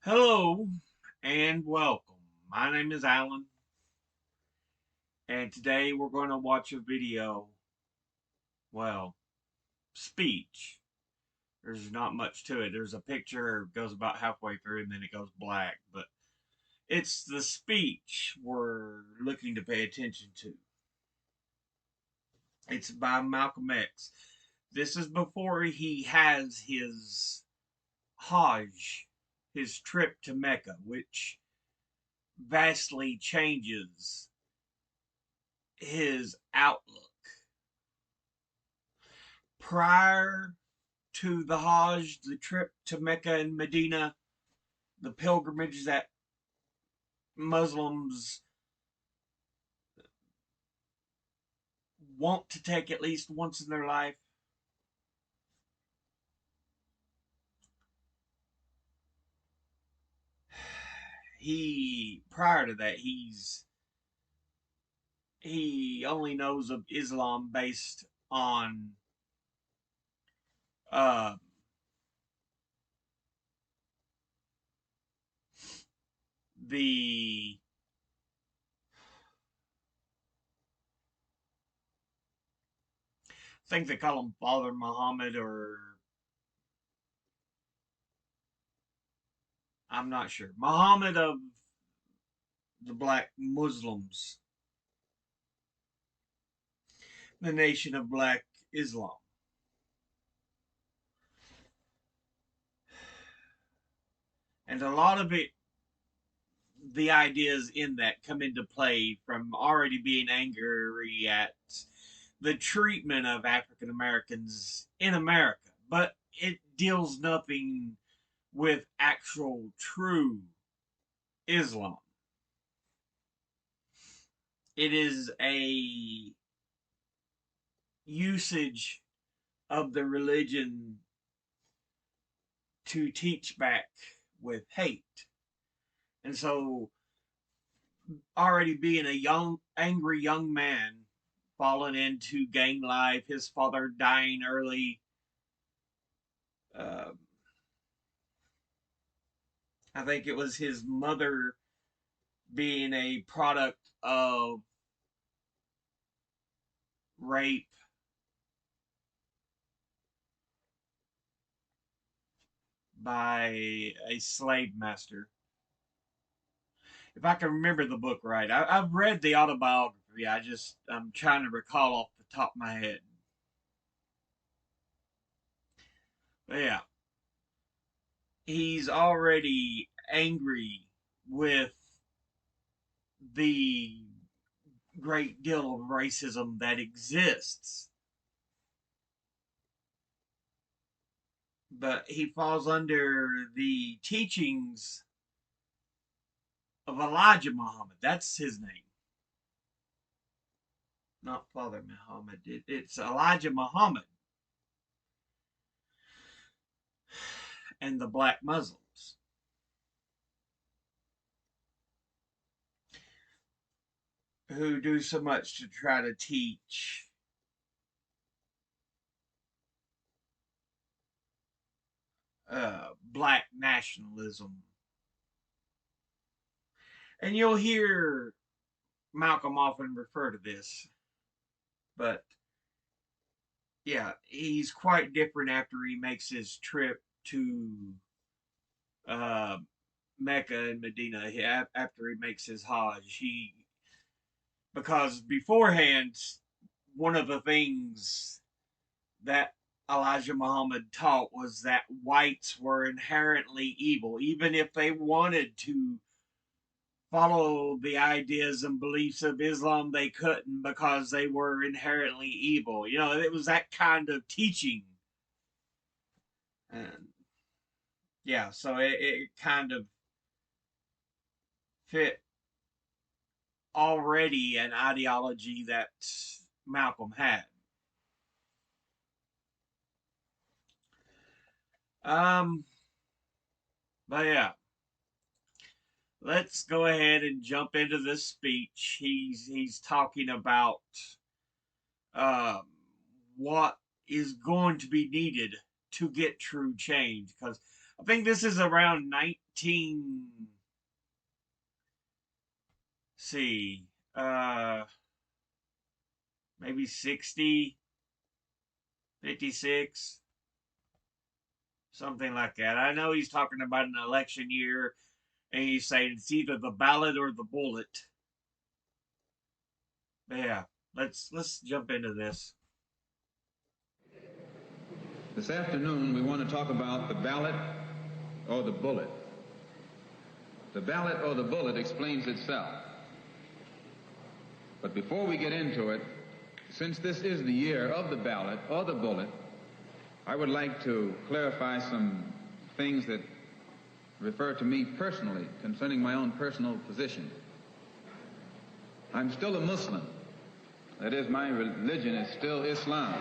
Hello and welcome. My name is Alan, and today we're going to watch a video, well, speech. There's not much to it. There's a picture, goes about halfway through, and then it goes black, but it's the speech we're looking to pay attention to. It's by Malcolm X. This is before he has his Hajj, his trip to Mecca, which vastly changes his outlook. Prior to the Hajj, the trip to Mecca and Medina, the pilgrimage that Muslims want to take at least once in their life, prior to that he only knows of Islam based on uh the I think they call him Father Muhammad, or I'm not sure. Muhammad of the black Muslims, the nation of black Islam. And a lot of it, the ideas in that come into play from already being angry at the treatment of African Americans in America. But it deals nothing with actual true Islam. It is a usage of the religion to teach back with hate. And so, already being a angry young man, fallen into gang life, his father dying early, uh, I think it was his mother being a product of rape by a slave master. If I can remember the book right, I've read the autobiography. I'm trying to recall off the top of my head. But yeah, he's already angry with the great deal of racism that exists. But he falls under the teachings of Elijah Muhammad. That's his name. Not Father Muhammad. It's Elijah Muhammad and the black Muslims, who do so much to try to teach black nationalism. And you'll hear Malcolm often refer to this, but yeah, he's quite different after he makes his trip to uh, Mecca and Medina. After he makes his Hajj, because beforehand, one of the things that Elijah Muhammad taught was that whites were inherently evil, even if they wanted to follow the ideas and beliefs of Islam, they couldn't because they were inherently evil. It was that kind of teaching. And yeah, so it kind of fit already an ideology that Malcolm had. Um, but yeah, let's go ahead and jump into this speech. He's talking about um, what is going to be needed to get true change, because I think this is around 19. See, uh, maybe 60, 56, something like that. I know he's talking about an election year, and he's saying it's either the ballot or the bullet. But yeah, let's jump into this. This afternoon, we want to talk about the ballot or the bullet. The ballot or the bullet explains itself. But before we get into it, since this is the year of the ballot or the bullet, I would like to clarify some things that refer to me personally concerning my own personal position. I'm still a Muslim. That is, my religion is still Islam.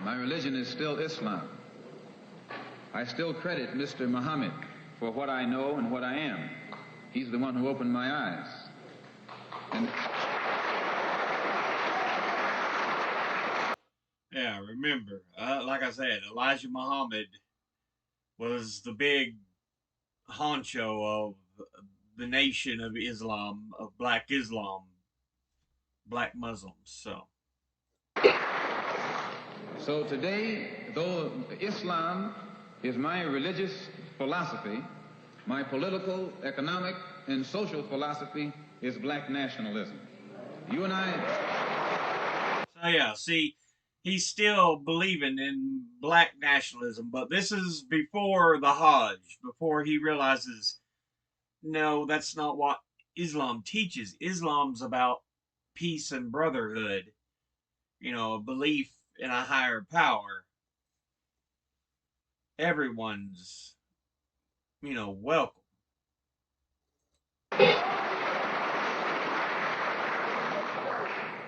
My religion is still Islam. I still credit Mr. Muhammad for what I know and what I am. He's the one who opened my eyes. And yeah, remember, like I said, Elijah Muhammad was the big honcho of the nation of Islam, of black Islam, black Muslims. So today, though Islam is my religious philosophy, my political, economic, and social philosophy is black nationalism. You and I... So yeah, see, he's still believing in black nationalism, but this is before the Hajj, before he realizes, no, that's not what Islam teaches. Islam's about peace and brotherhood, a belief in a higher power. Everyone's, welcome.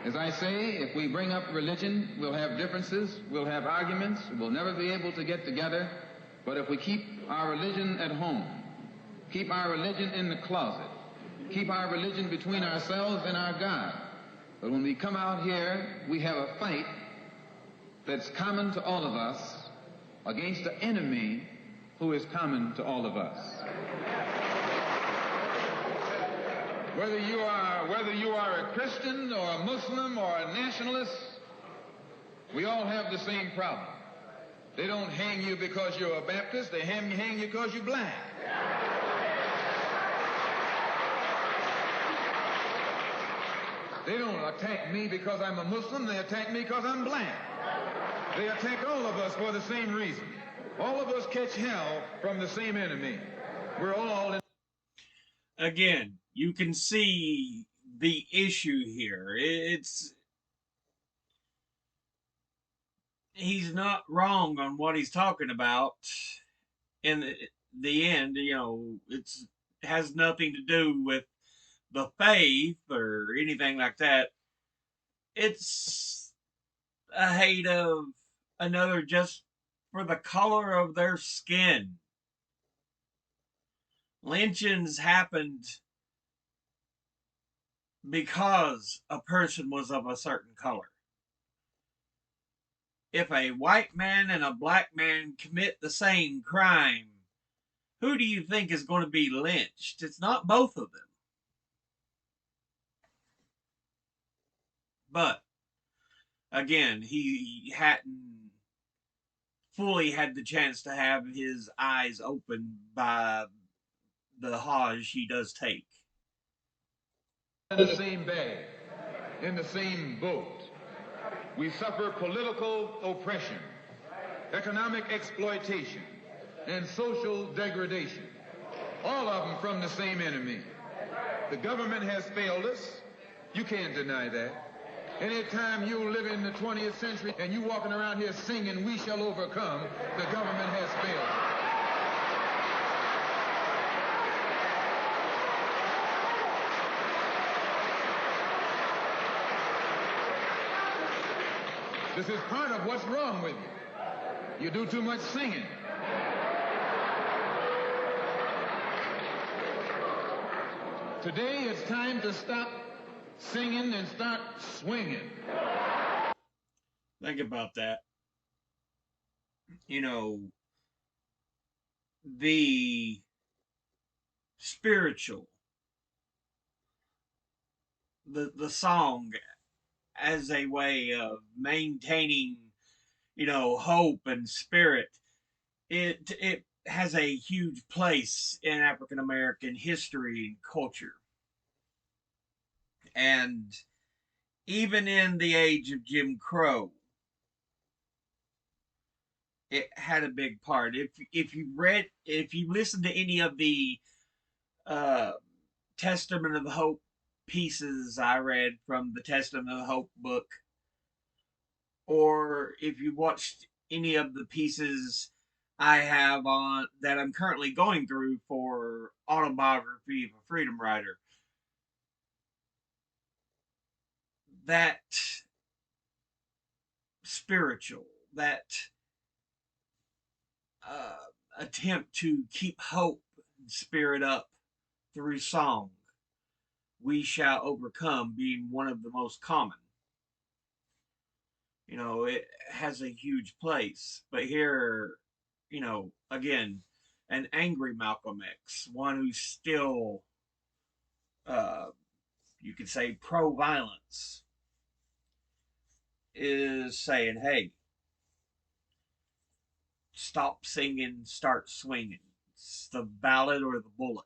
As I say, if we bring up religion, we'll have differences, we'll have arguments, we'll never be able to get together. But if we keep our religion at home, keep our religion in the closet, keep our religion between ourselves and our God, but when we come out here, we have a fight that's common to all of us against the enemy who is common to all of us. Whether you are a Christian or a Muslim or a nationalist, we all have the same problem. They don't hang you because you're a Baptist, they hang you because you're black. They don't attack me because I'm a Muslim, they attack me because I'm black. They attack all of us for the same reason. All of us catch hell from the same enemy. We're all in... Again, you can see the issue here. He's not wrong on what he's talking about. In the end, it has nothing to do with the faith or anything like that. It's a hate of another just for the color of their skin. Lynchings happened because a person was of a certain color. If a white man and a black man commit the same crime, who do you think is going to be lynched? It's not both of them. But again, he hadn't fully had the chance to have his eyes opened by the Hajj he does take. In the same bag, in the same boat. We suffer political oppression, economic exploitation, and social degradation. All of them from the same enemy. The government has failed us. You can't deny that. Anytime you live in the 20th century and you walking around here singing, "We shall overcome," the government has failed. This is part of what's wrong with you. You do too much singing. Today it's time to stop singing and start swinging. Think about that. You know, the spiritual, the song as a way of maintaining, hope and spirit. It has a huge place in African American history and culture. And even in the age of Jim Crow, it had a big part. If you listen to any of the uh, Testament of Hope pieces I read from the Testament of Hope book, or if you watched any of the pieces I have on that I'm currently going through for Autobiography of a Freedom Rider, that spiritual, that uh, attempt to keep hope and spirit up through song, we shall overcome being one of the most common. It has a huge place. But here, again, an angry Malcolm X, one who's still, uh, you could say, pro violence, is saying, hey, stop singing, start swinging. It's the ballot or the bullet.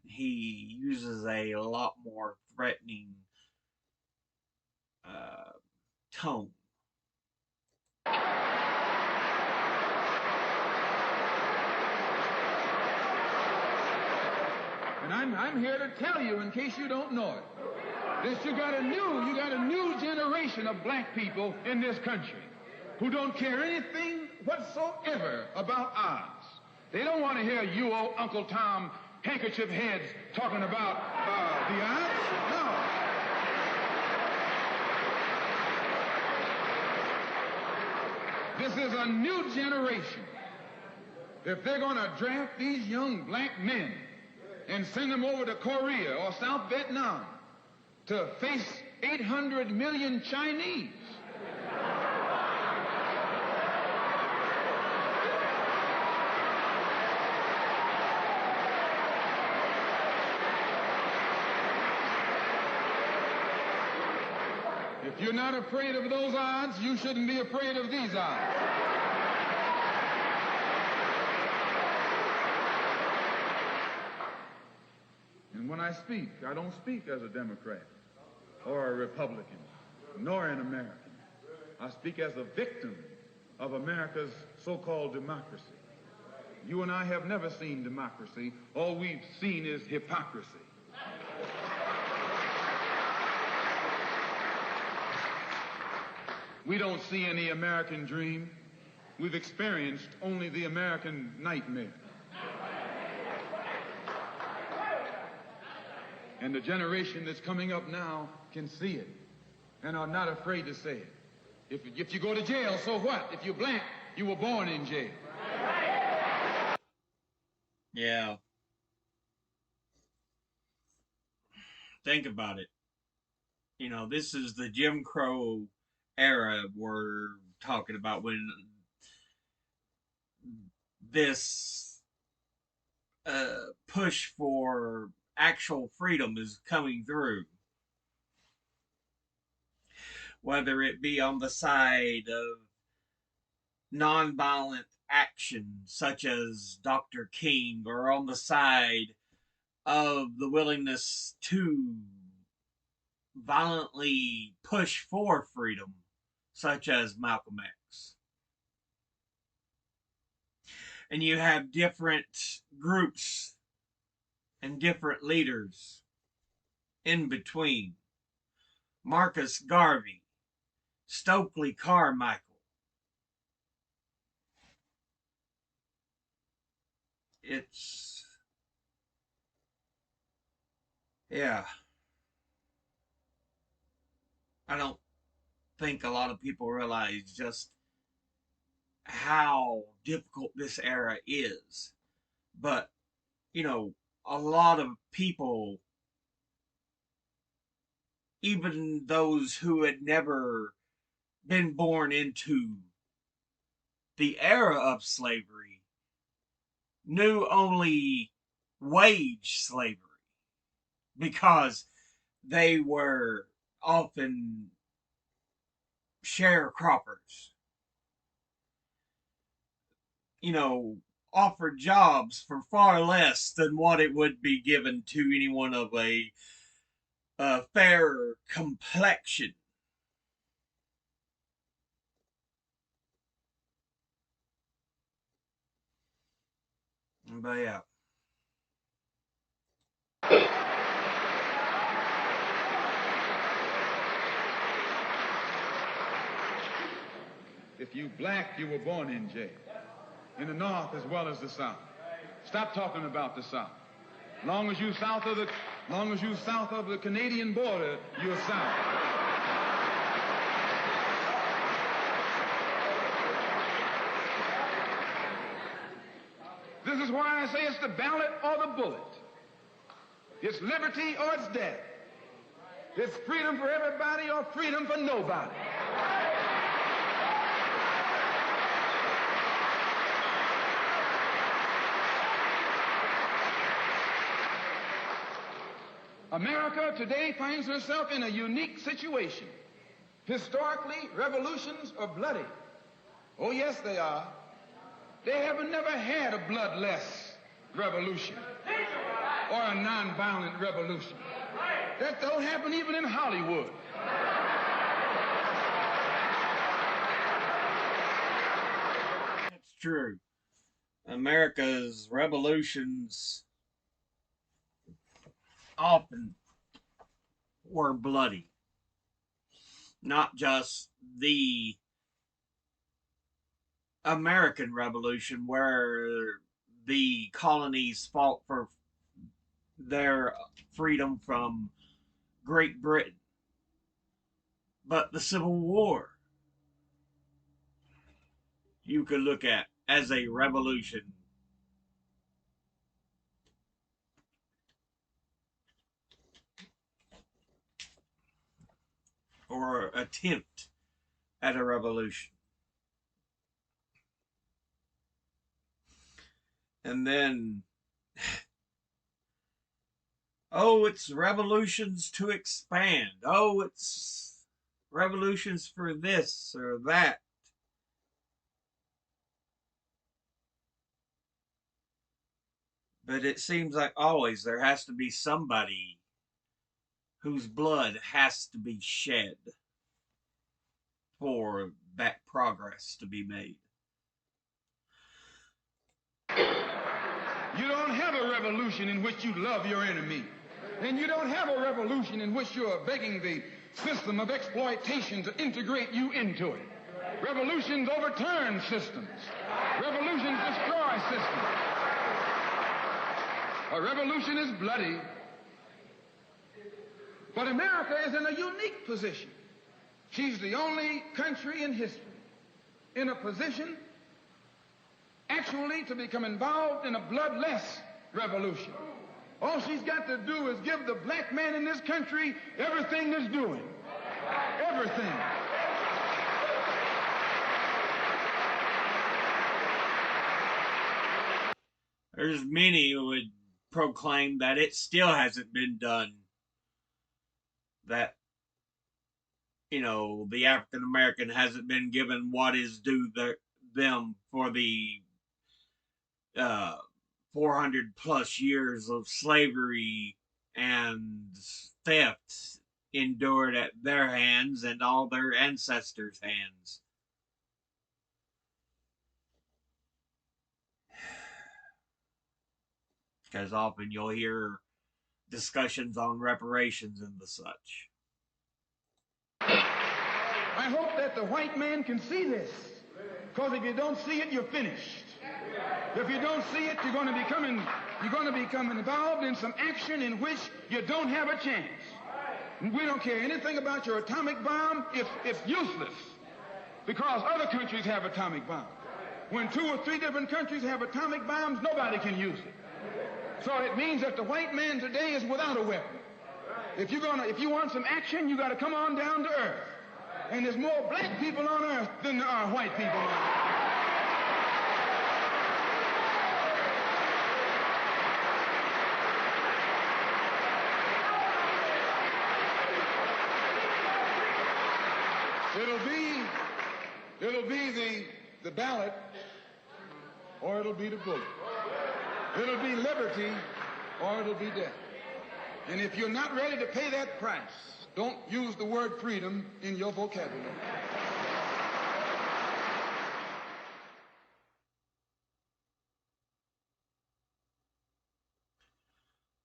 He uses a lot more threatening uh, tone. And I'm here to tell you, in case you don't know it, that you got a new generation of black people in this country who don't care anything whatsoever about odds. They don't want to hear you old Uncle Tom handkerchief heads talking about the odds. No. This is a new generation. If they're going to draft these young black men and send them over to Korea or South Vietnam to face 800 million Chinese, if you're not afraid of those odds, you shouldn't be afraid of these odds. And when I speak, I don't speak as a Democrat or a Republican, nor an American. I speak as a victim of America's so-called democracy. You and I have never seen democracy. All we've seen is hypocrisy. We don't see any American dream. We've experienced only the American nightmare. And the generation that's coming up now can see it and are not afraid to say it. If you go to jail, so what? If you're black, you were born in jail. Yeah. Think about it. This is the Jim Crow era we're talking about when this push for actual freedom is coming through. Whether it be on the side of nonviolent action, such as Dr. King, or on the side of the willingness to violently push for freedom, such as Malcolm X. And you have different groups and different leaders in between. Marcus Garvey, Stokely Carmichael. It's, yeah. I don't think a lot of people realize just how difficult this era is. But, a lot of people even those who had never been born into the era of slavery knew only wage slavery because they were often sharecroppers, you know, offered jobs for far less than what it would be given to anyone of a fairer complexion. But yeah. If you black, you were born in jail, in the North as well as the South. Stop talking about the South. Long as you south of the Canadian border, you're South. This is why I say it's the ballot or the bullet. It's liberty or it's death. It's freedom for everybody or freedom for nobody. America today finds herself in a unique situation. Historically, revolutions are bloody. Oh, yes, they are. They haven't never had a bloodless revolution or a nonviolent revolution. That don't happen even in Hollywood. That's true. America's revolutions often were bloody. Not just the American Revolution, where the colonies fought for their freedom from Great Britain, but the Civil War you could look at as a revolution. Or attempt at a revolution. And then, oh, it's revolutions to expand. Oh, it's revolutions for this or that. But it seems like always there has to be somebody whose blood has to be shed for that progress to be made. You don't have a revolution in which you love your enemy. And you don't have a revolution in which you're begging the system of exploitation to integrate you into it. Revolutions overturn systems. Revolutions destroy systems. A revolution is bloody. But America is in a unique position. She's the only country in history in a position actually to become involved in a bloodless revolution. All she's got to do is give the black man in this country everything that's doing. Everything. There's many who would proclaim that it still hasn't been done. That, the African American hasn't been given what is due them for the 400 plus years of slavery and theft endured at their hands and all their ancestors' hands. Because often you'll hear discussions on reparations and the such. I hope that the white man can see this, because if you don't see it, you're finished. If you don't see it, you're going to become involved in some action in which you don't have a chance. We don't care anything about your atomic bomb. It's useless, because other countries have atomic bombs. When 2 or 3 different countries have atomic bombs, nobody can use it. So it means that the white man today is without a weapon. If you want some action, you got to come on down to earth. And there's more black people on earth than there are white people on earth. It'll be the ballot, or it'll be the bullet. It'll be liberty, or it'll be death. And if you're not ready to pay that price, don't use the word freedom in your vocabulary.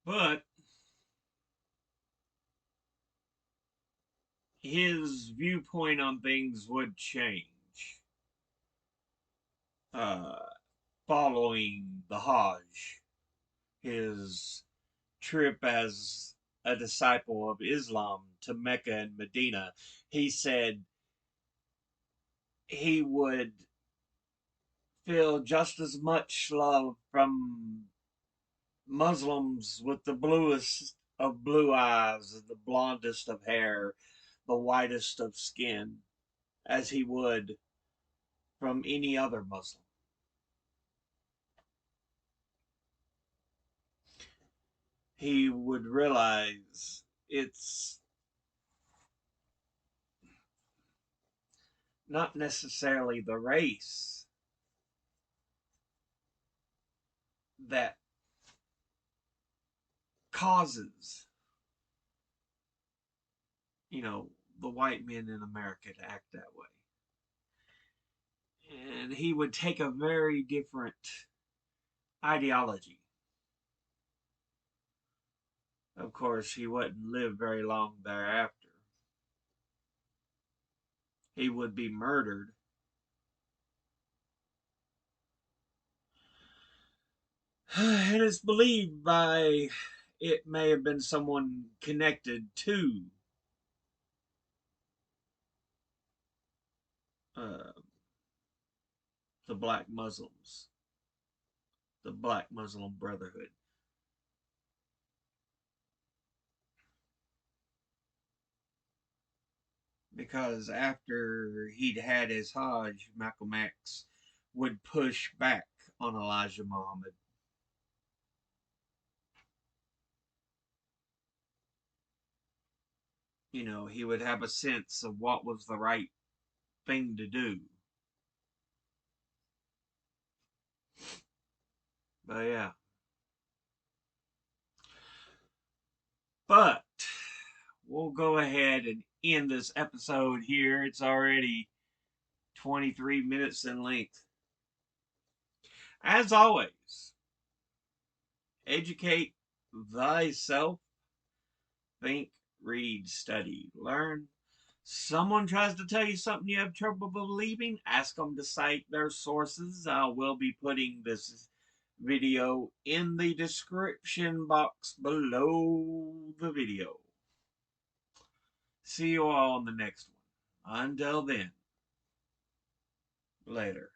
But his viewpoint on things would change following the Hajj, his trip as a disciple of Islam to Mecca and Medina. He said he would feel just as much love from Muslims with the bluest of blue eyes and the blondest of hair, the whitest of skin, as he would from any other Muslim. He would realize it's not necessarily the race that causes, the white men in America to act that way. And he would take a very different ideology. Of course, he wouldn't live very long thereafter. He would be murdered. It is believed it may have been someone connected to uh, the Black Muslims, the Black Muslim Brotherhood. Because after he'd had his Hajj, Malcolm X would push back on Elijah Muhammad. He would have a sense of what was the right thing to do. But yeah. But we'll go ahead and end this episode here. It's already 23 minutes in length. As always, educate thyself, think, read, study, learn. Someone tries to tell you something you have trouble believing, ask them to cite their sources. I will be putting this video in the description box below the video. See you all on the next one. Until then, later.